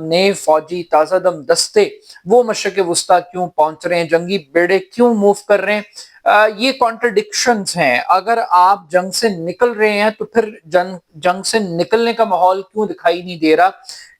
نئے فوجی تازہ دم دستے وہ مشرق وسطیٰ کیوں پہنچ رہے ہیں، جنگی بیڑے کیوں موو کر رہے ہیں؟ یہ کانٹرڈکشنز ہیں۔ اگر آپ جنگ سے نکل رہے ہیں تو پھر جنگ سے نکلنے کا ماحول کیوں دکھائی نہیں دے رہا؟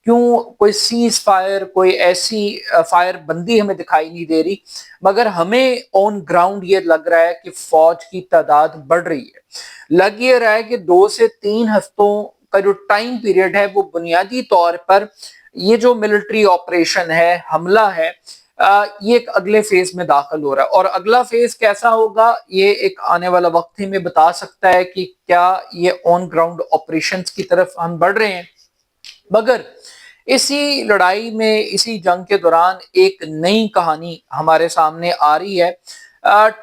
کیوں کوئی سیز فائر، کوئی ایسی فائر بندی ہمیں دکھائی نہیں دے رہی؟ مگر ہمیں آن گراؤنڈ یہ لگ رہا ہے کہ فوج کی تعداد بڑھ رہی ہے۔ لگ یہ رہا ہے کہ 2 سے 3 ہفتوں کا جو ٹائم پیریڈ ہے وہ بنیادی طور پر یہ جو ملٹری آپریشن ہے، حملہ ہے، یہ ایک اگلے فیز میں داخل ہو رہا ہے۔ اور اگلا فیز کیسا ہوگا یہ ایک آنے والا وقت ہی میں بتا سکتا ہے کہ کیا یہ آن گراؤنڈ آپریشنز کی طرف ہم بڑھ رہے ہیں۔ مگر اسی لڑائی میں، اسی جنگ کے دوران ایک نئی کہانی ہمارے سامنے آ رہی ہے۔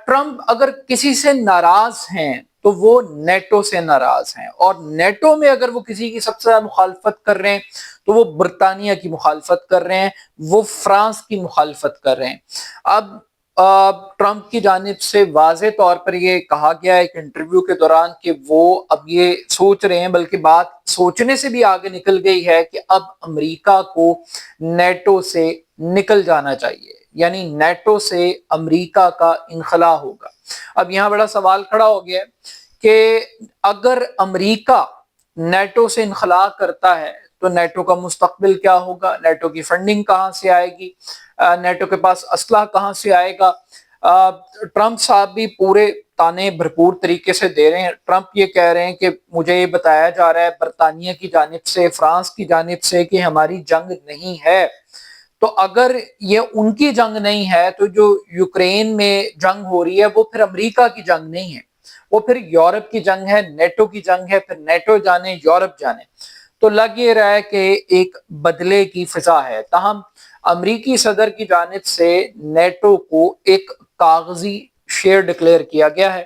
ٹرمپ اگر کسی سے ناراض ہیں تو وہ نیٹو سے ناراض ہیں، اور نیٹو میں اگر وہ کسی کی سب سے زیادہ مخالفت کر رہے ہیں تو وہ برطانیہ کی مخالفت کر رہے ہیں، وہ فرانس کی مخالفت کر رہے ہیں۔ اب ٹرمپ کی جانب سے واضح طور پر یہ کہا گیا ہے ایک انٹرویو کے دوران کہ وہ اب یہ سوچ رہے ہیں، بلکہ بات سوچنے سے بھی آگے نکل گئی ہے کہ اب امریکہ کو نیٹو سے نکل جانا چاہیے، یعنی نیٹو سے امریکہ کا انخلاء ہوگا۔ اب یہاں بڑا سوال کھڑا ہو گیا ہے کہ اگر امریکہ نیٹو سے انخلاء کرتا ہے تو نیٹو کا مستقبل کیا ہوگا؟ نیٹو کی فنڈنگ کہاں سے آئے گی؟ نیٹو کے پاس اسلحہ کہاں سے آئے گا؟ ٹرمپ صاحب بھی پورے تانے بھرپور طریقے سے دے رہے ہیں۔ ٹرمپ یہ کہہ رہے ہیں کہ مجھے یہ بتایا جا رہا ہے برطانیہ کی جانب سے، فرانس کی جانب سے کہ ہماری جنگ نہیں ہے۔ تو اگر یہ ان کی جنگ نہیں ہے تو جو یوکرین میں جنگ ہو رہی ہے وہ پھر امریکہ کی جنگ نہیں ہے، وہ پھر یورپ کی جنگ ہے، نیٹو کی جنگ ہے، پھر نیٹو جانے یورپ جانے۔ تو لگ یہ رہا ہے کہ ایک بدلے کی فضا ہے۔ تاہم امریکی صدر کی جانب سے نیٹو کو ایک کاغذی شیئر ڈکلیئر کیا گیا ہے۔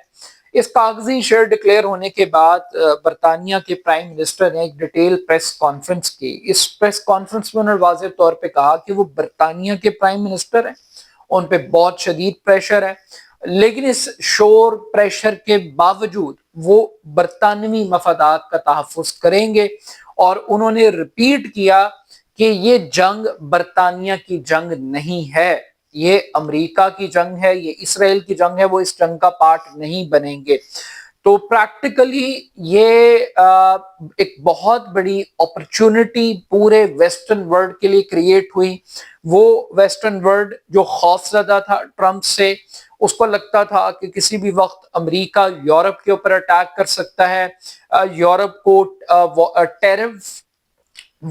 اس کاغذی شیئر ڈکلیئر ہونے کے بعد برطانیہ کے پرائم منسٹر نے ایک ڈیٹیل پریس کانفرنس کی۔ اس پریس کانفرنس میں انہوں نے واضح طور پہ کہا کہ وہ برطانیہ کے پرائم منسٹر ہیں، ان پہ بہت شدید پریشر ہے، لیکن اس شور پریشر کے باوجود وہ برطانوی مفادات کا تحفظ کریں گے، اور انہوں نے ریپیٹ کیا کہ یہ جنگ برطانیہ کی جنگ نہیں ہے، یہ امریکہ کی جنگ ہے، یہ اسرائیل کی جنگ ہے، وہ اس جنگ کا پارٹ نہیں بنیں گے۔ تو پریکٹیکلی یہ ایک بہت بڑی اپرچونٹی پورے ویسٹرن ورلڈ کے لیے کریٹ ہوئی۔ وہ ویسٹرن ورلڈ جو خوف زدہ تھا ٹرمپ سے، اس کو لگتا تھا کہ کسی بھی وقت امریکہ یورپ کے اوپر اٹیک کر سکتا ہے، یورپ کو ٹیرف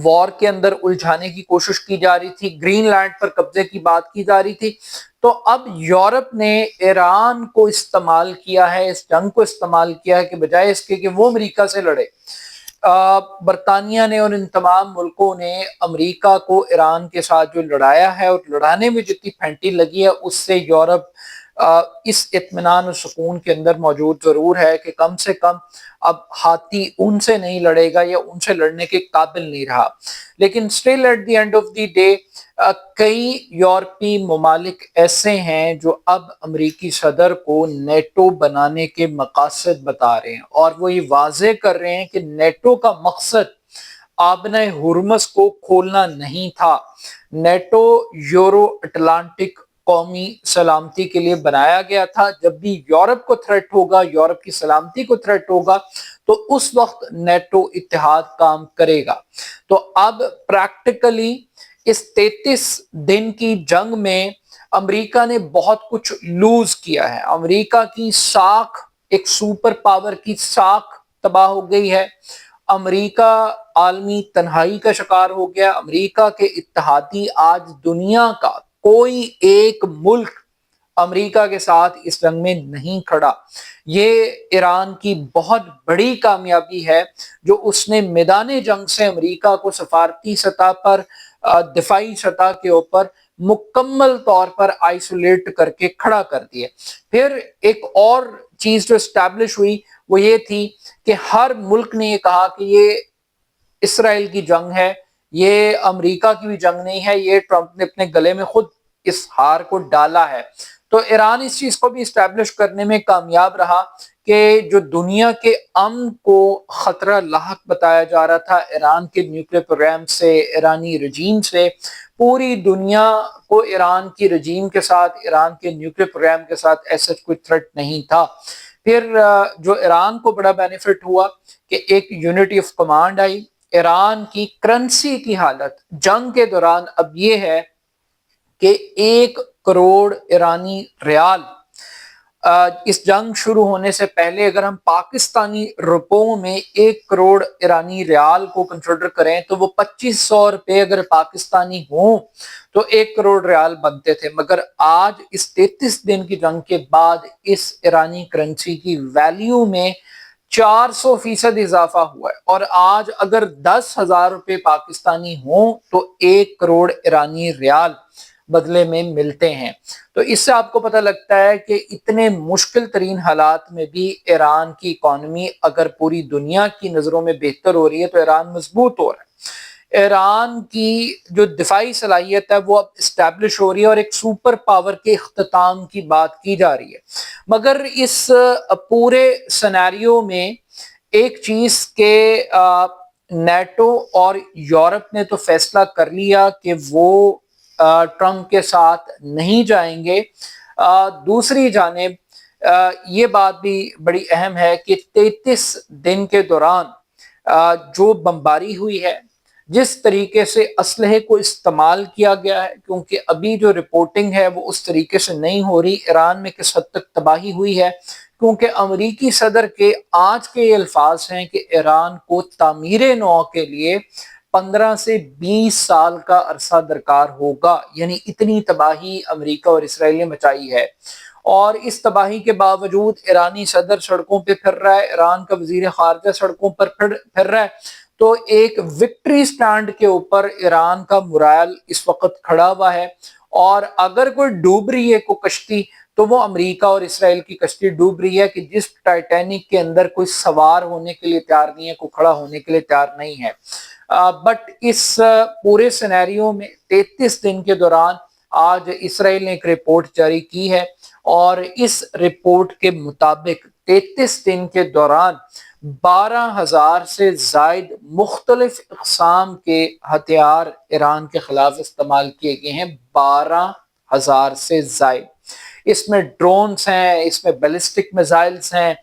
وار کے اندر الجھانے کی کوشش کی جا رہی تھی، گرین لینڈ پر قبضے کی بات کی جا رہی تھی۔ تو اب یورپ نے ایران کو استعمال کیا ہے، اس جنگ کو استعمال کیا ہے کہ بجائے اس کے کہ وہ امریکہ سے لڑے، برطانیہ نے اور ان تمام ملکوں نے امریکہ کو ایران کے ساتھ جو لڑایا ہے، اور لڑانے میں جتنی پھینٹی لگی ہے اس سے یورپ اس اطمینان و سکون کے اندر موجود ضرور ہے کہ کم سے کم اب ہاتھی ان سے نہیں لڑے گا یا ان سے لڑنے کے قابل نہیں رہا۔ لیکن still at the end of the day کئی یورپی ممالک ایسے ہیں جو اب امریکی صدر کو نیٹو بنانے کے مقاصد بتا رہے ہیں، اور وہ یہ واضح کر رہے ہیں کہ نیٹو کا مقصد آبنہ ہرمز کو کھولنا نہیں تھا۔ نیٹو یورو اٹلانٹک قومی سلامتی کے لیے بنایا گیا تھا۔ جب بھی یورپ کو تھریٹ ہوگا، یورپ کی سلامتی کو تھریٹ ہوگا، تو اس وقت نیٹو اتحاد کام کرے گا۔ تو اب پریکٹیکلی اس 33 دن کی جنگ میں امریکہ نے بہت کچھ لوز کیا ہے۔ امریکہ کی ساکھ، ایک سپر پاور کی ساکھ تباہ ہو گئی ہے۔ امریکہ عالمی تنہائی کا شکار ہو گیا۔ امریکہ کے اتحادی آج دنیا کا کوئی ایک ملک امریکہ کے ساتھ اس جنگ میں نہیں کھڑا۔ یہ ایران کی بہت بڑی کامیابی ہے جو اس نے میدان جنگ سے امریکہ کو سفارتی سطح پر، دفاعی سطح کے اوپر مکمل طور پر آئسولیٹ کر کے کھڑا کر دیا۔ پھر ایک اور چیز جو اسٹیبلش ہوئی وہ یہ تھی کہ ہر ملک نے یہ کہا کہ یہ اسرائیل کی جنگ ہے، یہ امریکہ کی بھی جنگ نہیں ہے، یہ ٹرمپ نے اپنے گلے میں خود اس ہار کو ڈالا ہے۔ تو ایران اس چیز کو بھی اسٹیبلش کرنے میں کامیاب رہا کہ جو دنیا کے امن کو خطرہ لاحق بتایا جا رہا تھا ایران کے نیوکلیئر پروگرام سے، ایرانی رجیم سے، پوری دنیا کو ایران کی رجیم کے ساتھ، ایران کے نیوکلیئر پروگرام کے ساتھ ایسا کوئی تھریٹ نہیں تھا۔ پھر جو ایران کو بڑا بینیفٹ ہوا کہ ایک یونٹی آف کمانڈ آئی۔ ایران کی کرنسی کی حالت جنگ کے دوران اب یہ ہے کہ 1 کروڑ ایرانی ریال، اس جنگ شروع ہونے سے پہلے اگر ہم پاکستانی روپوں میں 1 کروڑ ایرانی ریال کو کنسیڈر کریں تو وہ 2500 روپے اگر پاکستانی ہوں تو 1 کروڑ ریال بنتے تھے، مگر آج اس 33 دن کی جنگ کے بعد اس ایرانی کرنسی کی ویلیو میں 400% اضافہ ہوا ہے، اور آج اگر 10,000 روپے پاکستانی ہوں تو 1 کروڑ ایرانی ریال بدلے میں ملتے ہیں۔ تو اس سے آپ کو پتہ لگتا ہے کہ اتنے مشکل ترین حالات میں بھی ایران کی اکانومی اگر پوری دنیا کی نظروں میں بہتر ہو رہی ہے تو ایران مضبوط ہو رہا ہے۔ ایران کی جو دفاعی صلاحیت ہے وہ اب اسٹیبلش ہو رہی ہے اور ایک سپر پاور کے اختتام کی بات کی جا رہی ہے، مگر اس پورے سینیریو میں ایک چیز کہ نیٹو اور یورپ نے تو فیصلہ کر لیا کہ وہ ٹرمپ کے ساتھ نہیں جائیں گے۔ دوسری جانب یہ بات بھی بڑی اہم ہے کہ 33 دن کے دوران جو بمباری ہوئی ہے، جس طریقے سے اسلحے کو استعمال کیا گیا ہے، کیونکہ ابھی جو رپورٹنگ ہے وہ اس طریقے سے نہیں ہو رہی، ایران میں کس حد تک تباہی ہوئی ہے، کیونکہ امریکی صدر کے آج کے یہ الفاظ ہیں کہ ایران کو تعمیر نو کے لیے 15 سے 20 سال کا عرصہ درکار ہوگا، یعنی اتنی تباہی امریکہ اور اسرائیل نے مچائی ہے۔ اور اس تباہی کے باوجود ایرانی صدر سڑکوں پہ پھر رہا ہے، ایران کا وزیر خارجہ سڑکوں پر پھر رہا ہے، تو ایک وکٹری سٹینڈ کے اوپر ایران کا مرائل اس وقت کھڑا ہوا ہے، اور اگر کوئی ڈوب رہی ہے کوئی کشتی تو وہ امریکہ اور اسرائیل کی کشتی ڈوب رہی ہے کہ جس ٹائٹینک کے اندر کوئی سوار ہونے کے لیے تیار نہیں ہے، کوئی کھڑا ہونے کے لیے تیار نہیں ہے۔ بٹ اس پورے سینیریو میں 33 دن کے دوران آج اسرائیل نے ایک رپورٹ جاری کی ہے، اور اس رپورٹ کے مطابق 33 دن کے دوران 12,000 سے زائد مختلف اقسام کے ہتھیار ایران کے خلاف استعمال کیے گئے ہیں، 12,000 سے زائد۔ اس میں ڈرونز ہیں، اس میں بیلسٹک میزائلز ہیں،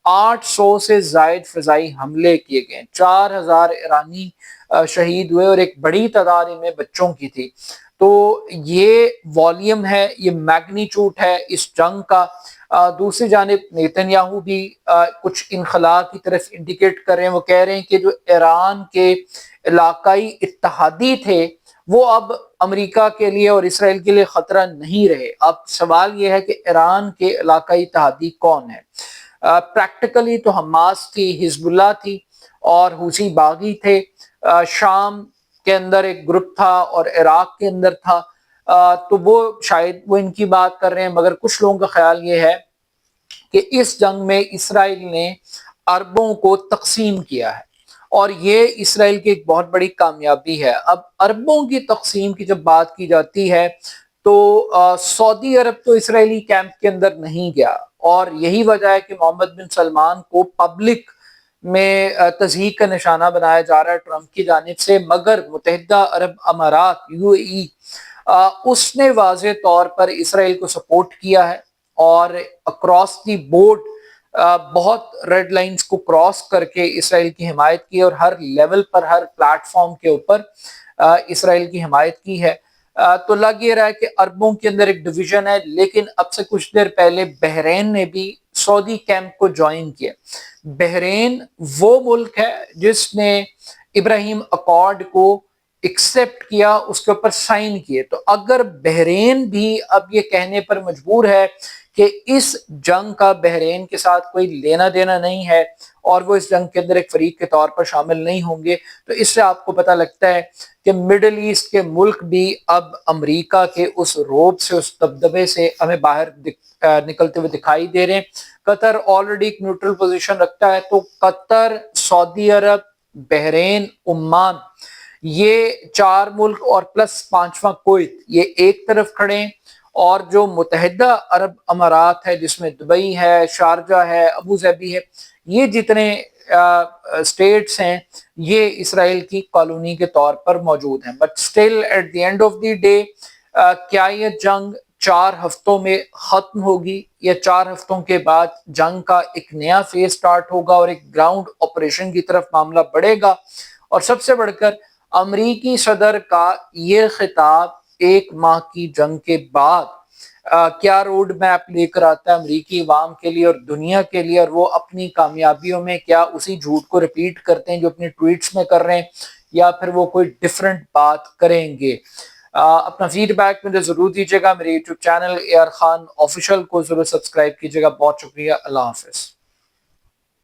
800 سے زائد فضائی حملے کیے گئے، 4,000 ایرانی شہید ہوئے اور ایک بڑی تعداد ان میں بچوں کی تھی۔ تو یہ والیوم ہے، یہ میگنیچیوڈ ہے اس جنگ کا۔ دوسری جانب نیتن یاہو بھی کچھ انخلا کی طرف انڈیکیٹ کر رہے ہیں، وہ کہہ رہے ہیں کہ جو ایران کے علاقائی اتحادی تھے وہ اب امریکہ کے لیے اور اسرائیل کے لیے خطرہ نہیں رہے۔ اب سوال یہ ہے کہ ایران کے علاقائی اتحادی کون ہے؟ پریکٹیکلی تو حماس تھی، حزب اللہ تھی اور حوثی باغی تھے، شام کے اندر ایک گروپ تھا اور عراق کے اندر تھا، تو وہ شاید وہ ان کی بات کر رہے ہیں، مگر کچھ لوگوں کا خیال یہ ہے کہ اس جنگ میں اسرائیل نے عربوں کو تقسیم کیا ہے، اور یہ اسرائیل کی ایک بہت بڑی کامیابی ہے۔ اب عربوں کی تقسیم کی جب بات کی جاتی ہے تو سعودی عرب تو اسرائیلی کیمپ کے اندر نہیں گیا، اور یہی وجہ ہے کہ محمد بن سلمان کو پبلک میں تضحیک کا نشانہ بنایا جا رہا ہے ٹرمپ کی جانب سے، مگر متحدہ عرب امارات UAE اس نے واضح طور پر اسرائیل کو سپورٹ کیا ہے، اور اکراس دی بورڈ بہت ریڈ لائنز کو کراس کر کے اسرائیل کی حمایت کی، اور ہر لیول پر، ہر پلیٹ فارم کے اوپر اسرائیل کی حمایت کی ہے۔ تو لگ یہ رہا ہے کہ عربوں کے اندر ایک ڈویژن ہے، لیکن اب سے کچھ دیر پہلے بحرین نے بھی سعودی کیمپ کو جوائن کیا۔ بحرین وہ ملک ہے جس نے ابراہیم اکارڈ کو ایکسپٹ کیا، اس کے اوپر سائن کیے، تو اگر بحرین بھی اب یہ کہنے پر مجبور ہے کہ اس جنگ کا بحرین کے ساتھ کوئی لینا دینا نہیں ہے اور وہ اس جنگ کے اندر ایک فریق کے طور پر شامل نہیں ہوں گے، تو اس سے آپ کو پتہ لگتا ہے کہ مڈل ایسٹ کے ملک بھی اب امریکہ کے اس روب سے، اس دبدبے سے ہمیں باہر نکلتے ہوئے دکھائی دے رہے ہیں۔ قطر آلریڈی ایک نیوٹرل پوزیشن رکھتا ہے، تو قطر، سعودی عرب، بحرین، عمان، یہ 4 ملک اور پلس 5واں کویت، یہ ایک طرف کھڑے ہیں، اور جو متحدہ عرب امارات ہے جس میں دبئی ہے، شارجہ ہے، ابو ظبی ہے، یہ جتنے اسٹیٹس ہیں یہ اسرائیل کی کالونی کے طور پر موجود ہیں. But still at the end of the day کیا یہ جنگ 4 ہفتوں میں ختم ہوگی یا 4 ہفتوں کے بعد جنگ کا ایک نیا فیز سٹارٹ ہوگا اور ایک گراؤنڈ آپریشن کی طرف معاملہ بڑھے گا؟ اور سب سے بڑھ کر امریکی صدر کا یہ خطاب 1 ماہ کی جنگ کے بعد کیا روڈ میپ لے کر آتا ہے امریکی عوام کے لیے اور دنیا کے لیے، اور وہ اپنی کامیابیوں میں کیا اسی جھوٹ کو ریپیٹ کرتے ہیں جو اپنے ٹویٹس میں کر رہے ہیں، یا پھر وہ کوئی ڈیفرنٹ بات کریں گے؟ اپنا فیڈ بیک مجھے ضرور دیجیے گا. میرے YouTube channel AR Khan official کو ضرور سبسکرائب کیجیے گا. بہت شکریہ. اللہ حافظ.